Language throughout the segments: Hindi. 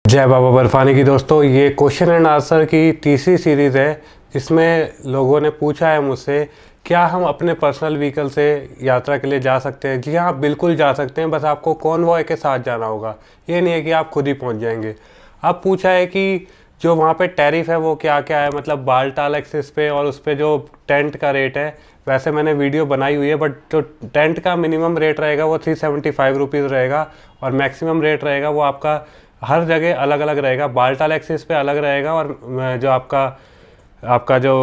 जय बाबा बर्फानी की दोस्तों, ये क्वेश्चन एंड आंसर की तीसरी सीरीज़ है जिसमें लोगों ने पूछा है मुझसे क्या हम अपने पर्सनल व्हीकल से यात्रा के लिए जा सकते हैं। जी हाँ, बिल्कुल जा सकते हैं, बस आपको कॉन्वॉय के साथ जाना होगा। ये नहीं है कि आप खुद ही पहुंच जाएंगे। अब पूछा है कि जो वहाँ पे टैरिफ है वो क्या क्या है, मतलब बालटाल एक्सिस पे और उस पर जो टेंट का रेट है। वैसे मैंने वीडियो बनाई हुई है, बट जो टेंट का मिनिमम रेट रहेगा वो 375 रुपीज़ रहेगा और मैक्सिमम रेट रहेगा वो आपका हर जगह अलग अलग रहेगा। बालटाल एक्सिस पे अलग रहेगा और जो आपका जो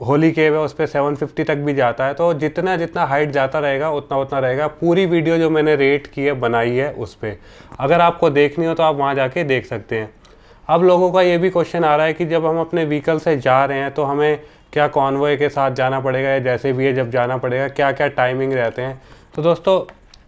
होली केव है उस पर 750 तक भी जाता है। तो जितना जितना हाइट जाता रहेगा उतना उतना रहेगा। पूरी वीडियो जो मैंने रेट की है बनाई है उस पर, अगर आपको देखनी हो तो आप वहाँ जाके देख सकते हैं। अब लोगों का ये भी क्वेश्चन आ रहा है कि जब हम अपने व्हीकल से जा रहे हैं तो हमें क्या कॉन्वॉय के साथ जाना पड़ेगा या जैसे भी है जब जाना पड़ेगा, क्या क्या टाइमिंग रहते हैं। तो दोस्तों,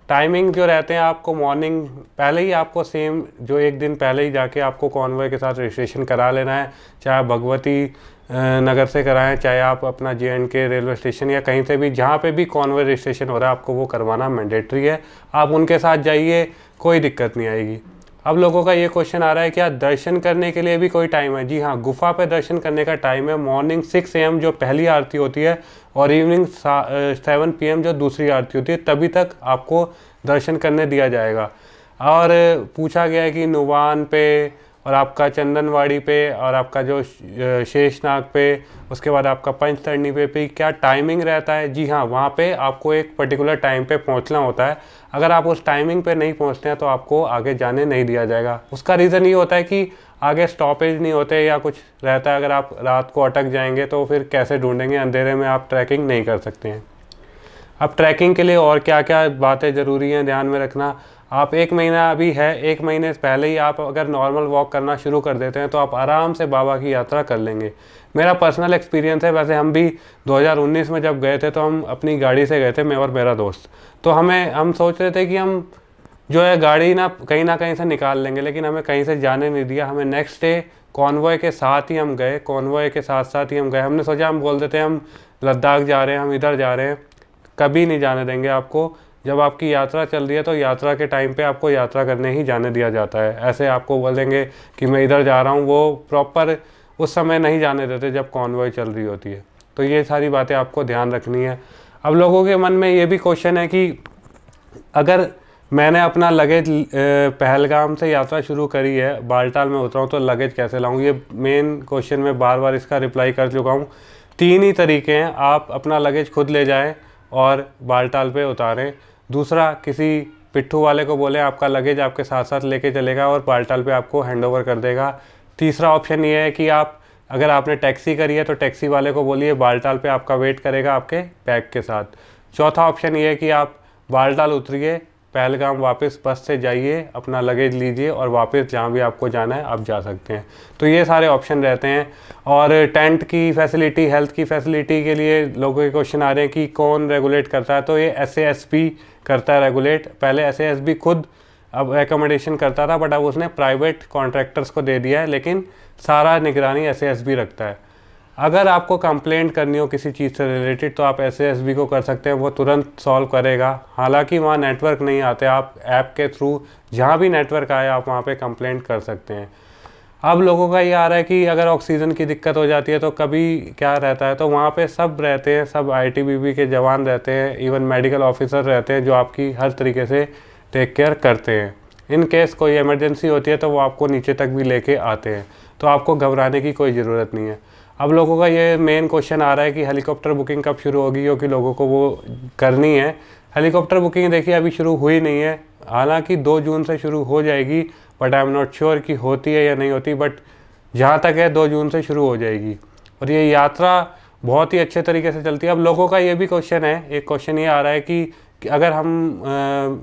टाइमिंग जो रहते हैं आपको मॉर्निंग पहले ही आपको सेम जो एक दिन पहले ही जाके आपको कॉन्वॉय के साथ रजिस्ट्रेशन करा लेना है। चाहे आप भगवती नगर से कराएं, चाहे आप अपना JNK रेलवे स्टेशन या कहीं से भी, जहाँ पे भी कॉन्वॉय रजिस्ट्रेशन हो रहा है आपको वो करवाना मैंडेटरी है। आप उनके साथ जाइए, कोई दिक्कत नहीं आएगी। अब लोगों का ये क्वेश्चन आ रहा है क्या दर्शन करने के लिए भी कोई टाइम है। जी हाँ, गुफा पे दर्शन करने का टाइम है मॉर्निंग 6 AM जो पहली आरती होती है और इवनिंग 7 PM जो दूसरी आरती होती है, तभी तक आपको दर्शन करने दिया जाएगा। और पूछा गया है कि नुवान पे और आपका चंदनवाड़ी पे और आपका जो शेषनाग पे, उसके बाद आपका पंचतरणी पे क्या टाइमिंग रहता है। जी हाँ, वहाँ पे आपको एक पर्टिकुलर टाइम पे पहुँचना होता है। अगर आप उस टाइमिंग पे नहीं पहुँचते हैं तो आपको आगे जाने नहीं दिया जाएगा। उसका रीज़न ये होता है कि आगे स्टॉपेज नहीं होते या कुछ रहता है। अगर आप रात को अटक जाएंगे तो फिर कैसे ढूंढेंगे, अंधेरे में आप ट्रैकिंग नहीं कर सकते हैं। अब ट्रैकिंग के लिए और क्या क्या बातें ज़रूरी हैं ध्यान में रखना। आप 1 महीना अभी है, 1 महीने से पहले ही आप अगर नॉर्मल वॉक करना शुरू कर देते हैं तो आप आराम से बाबा की यात्रा कर लेंगे। मेरा पर्सनल एक्सपीरियंस है। वैसे हम भी 2019 में जब गए थे तो हम अपनी गाड़ी से गए थे, मैं और मेरा दोस्त। तो हम सोच रहे थे कि हम जो है गाड़ी ना कहीं से निकाल लेंगे, लेकिन हमें कहीं से जाने नहीं दिया। हमें नेक्स्ट डे कॉन्वॉय के साथ ही हम गए, कॉन्वॉय के साथ साथ ही हम गए। हमने सोचा हम बोल देते हैं हम लद्दाख जा रहे हैं, हम इधर जा रहे हैं, कभी नहीं जाने देंगे आपको। जब आपकी यात्रा चल रही है तो यात्रा के टाइम पे आपको यात्रा करने ही जाने दिया जाता है। ऐसे आपको बोलेंगे कि मैं इधर जा रहा हूँ, वो प्रॉपर उस समय नहीं जाने देते जब कॉन्वॉय चल रही होती है। तो ये सारी बातें आपको ध्यान रखनी है। अब लोगों के मन में ये भी क्वेश्चन है कि अगर मैंने अपना लगेज पहलगाम से यात्रा शुरू करी है, बालटाल में उतरा हूँ, तो लगेज कैसे लाऊँ। ये मेन क्वेश्चन में बार बार इसका रिप्लाई कर चुका हूँ। 3 ही तरीके हैं, आप अपना लगेज खुद ले जाएं और बालटाल पे उतारें। दूसरा, किसी पिट्ठू वाले को बोलें आपका लगेज आपके साथ साथ लेके चलेगा और बालटाल पे आपको हैंडओवर कर देगा। तीसरा ऑप्शन ये है कि अगर आपने टैक्सी करी है तो टैक्सी वाले को बोलिए बालटाल पे आपका वेट करेगा आपके बैग के साथ। चौथा ऑप्शन ये है कि आप बालटाल उतरिए, पहलगाम वापस बस से जाइए, अपना लगेज लीजिए और वापस जहाँ भी आपको जाना है आप जा सकते हैं। तो ये सारे ऑप्शन रहते हैं। और टेंट की फैसिलिटी, हेल्थ की फैसिलिटी के लिए लोगों के क्वेश्चन आ रहे हैं कि कौन रेगुलेट करता है। तो ये SASB करता है रेगुलेट। पहले SASB खुद अब एकोमोडेशन करता था, बट अब उसने प्राइवेट कॉन्ट्रैक्टर्स को दे दिया है, लेकिन सारा निगरानी SASB रखता है। अगर आपको कंप्लेंट करनी हो किसी चीज़ से रिलेटेड तो आप SASB को कर सकते हैं, वो तुरंत सॉल्व करेगा। हालांकि वहाँ नेटवर्क नहीं आते, आप ऐप के थ्रू जहाँ भी नेटवर्क आए आप वहाँ पे कंप्लेंट कर सकते हैं। अब लोगों का ये आ रहा है कि अगर ऑक्सीजन की दिक्कत हो जाती है तो कभी क्या रहता है, तो वहाँ पे सब रहते हैं, सब ITBP के जवान रहते हैं, इवन मेडिकल ऑफिसर रहते हैं जो आपकी हर तरीके से टेक केयर करते हैं। इन केस कोई इमरजेंसी होती है तो वो आपको नीचे तक भी लेके आते हैं, तो आपको घबराने की कोई ज़रूरत नहीं है। अब लोगों का ये मेन क्वेश्चन आ रहा है कि हेलीकॉप्टर बुकिंग कब शुरू होगी, क्योंकि लोगों को वो करनी है। हेलीकॉप्टर बुकिंग देखिए अभी शुरू हुई नहीं है, हालांकि 2 जून से शुरू हो जाएगी, but I am not sure कि होती है या नहीं होती। बट जहाँ तक है 2 जून से शुरू हो जाएगी और ये यात्रा बहुत ही अच्छे तरीके से चलती है। अब लोगों का ये भी क्वेश्चन है, एक क्वेश्चन ये आ रहा है कि अगर हम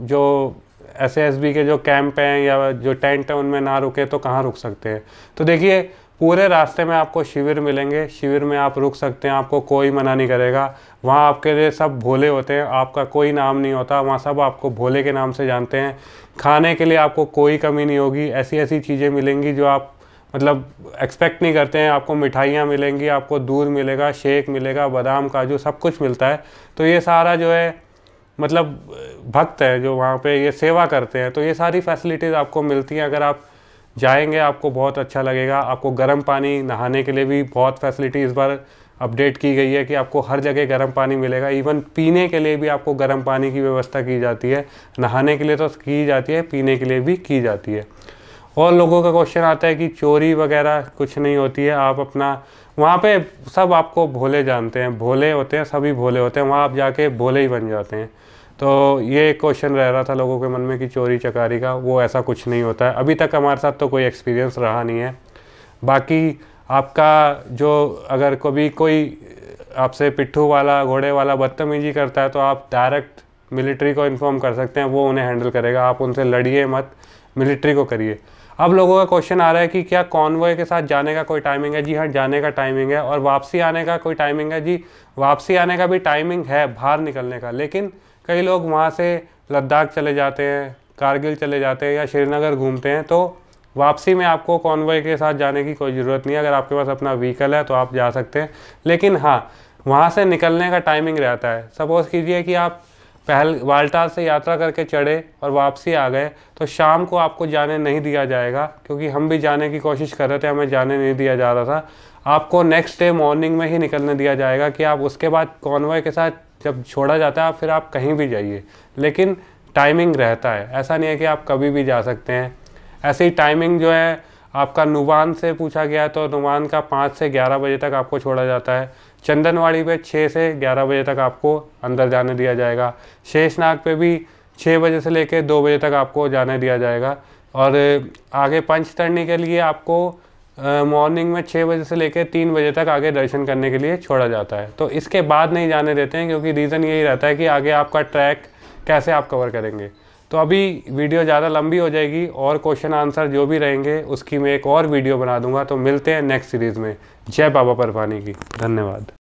जो SASB के जो कैंप हैं या जो टेंट हैं उनमें ना रुके तो कहाँ रुक सकते हैं। तो देखिए पूरे रास्ते में आपको शिविर मिलेंगे, शिविर में आप रुक सकते हैं, आपको कोई मना नहीं करेगा। वहाँ आपके लिए सब भोले होते हैं, आपका कोई नाम नहीं होता, वहाँ सब आपको भोले के नाम से जानते हैं। खाने के लिए आपको कोई कमी नहीं होगी, ऐसी ऐसी चीज़ें मिलेंगी जो आप मतलब एक्सपेक्ट नहीं करते हैं। आपको मिठाइयाँ मिलेंगी, आपको दूध मिलेगा, शेक मिलेगा, बादाम काजू सब कुछ मिलता है। तो ये सारा जो है मतलब भक्त है जो वहाँ पे ये सेवा करते हैं, तो ये सारी फैसिलिटीज़ आपको मिलती हैं। अगर आप जाएंगे आपको बहुत अच्छा लगेगा। आपको गर्म पानी नहाने के लिए भी बहुत फैसिलिटी इस बार अपडेट की गई है कि आपको हर जगह गर्म पानी मिलेगा। इवन पीने के लिए भी आपको गर्म पानी की व्यवस्था की जाती है। नहाने के लिए तो की जाती है, पीने के लिए भी की जाती है। और लोगों का क्वेश्चन आता है कि चोरी वगैरह कुछ नहीं होती है, आप अपना वहाँ पे सब आपको भोले जानते हैं, भोले होते हैं, सभी भोले होते हैं, वहाँ आप जाके भोले ही बन जाते हैं। तो ये क्वेश्चन रह रहा था लोगों के मन में कि चोरी चकारी का, वो ऐसा कुछ नहीं होता है। अभी तक हमारे साथ तो कोई एक्सपीरियंस रहा नहीं है। बाकी आपका जो अगर कभी कोई आपसे पिट्ठू वाला घोड़े वाला बदतमीजी करता है तो आप डायरेक्ट मिलिट्री को इन्फॉर्म कर सकते हैं, वो उन्हें हैंडल करेगा। आप उनसे लड़िए मत, मिलिट्री को करिए। अब लोगों का क्वेश्चन आ रहा है कि क्या कॉन्वॉय के साथ जाने का कोई टाइमिंग है? जी हाँ, जाने का टाइमिंग है। और वापसी आने का कोई टाइमिंग है? जी, वापसी आने का भी टाइमिंग है बाहर निकलने का। लेकिन कई लोग वहाँ से लद्दाख चले जाते हैं, कारगिल चले जाते हैं या श्रीनगर घूमते हैं, तो वापसी में आपको कॉन्वॉय के साथ जाने की कोई ज़रूरत नहीं है। अगर आपके पास अपना व्हीकल है तो आप जा सकते हैं। लेकिन हाँ, वहाँ से निकलने का टाइमिंग रहता है। सपोज़ कीजिए कि आप बालटाल से यात्रा करके चढ़े और वापसी आ गए, तो शाम को आपको जाने नहीं दिया जाएगा, क्योंकि हम भी जाने की कोशिश कर रहे थे, हमें जाने नहीं दिया जा रहा था। आपको नेक्स्ट डे मॉर्निंग में ही निकलने दिया जाएगा कि आप उसके बाद कॉन्वॉय के साथ जब छोड़ा जाता है फिर आप कहीं भी जाइए। लेकिन टाइमिंग रहता है, ऐसा नहीं है कि आप कभी भी जा सकते हैं। ऐसे ही टाइमिंग जो है आपका नुमान से पूछा गया तो नुमान का 5 से 11 बजे तक आपको छोड़ा जाता है। चंदनवाड़ी पे 6 से 11 बजे तक आपको अंदर जाने दिया जाएगा। शेषनाग पे भी 6 बजे से लेकर 2 बजे तक आपको जाने दिया जाएगा। और आगे पंचतरणी के लिए आपको मॉर्निंग में 6 बजे से लेकर 3 बजे तक आगे दर्शन करने के लिए छोड़ा जाता है। तो इसके बाद नहीं जाने देते हैं, क्योंकि रीज़न यही रहता है कि आगे आपका ट्रैक कैसे आप कवर करेंगे। तो अभी वीडियो ज़्यादा लंबी हो जाएगी और क्वेश्चन आंसर जो भी रहेंगे उसकी मैं एक और वीडियो बना दूंगा। तो मिलते हैं नेक्स्ट सीरीज़ में। जय बाबा परवानी की। धन्यवाद।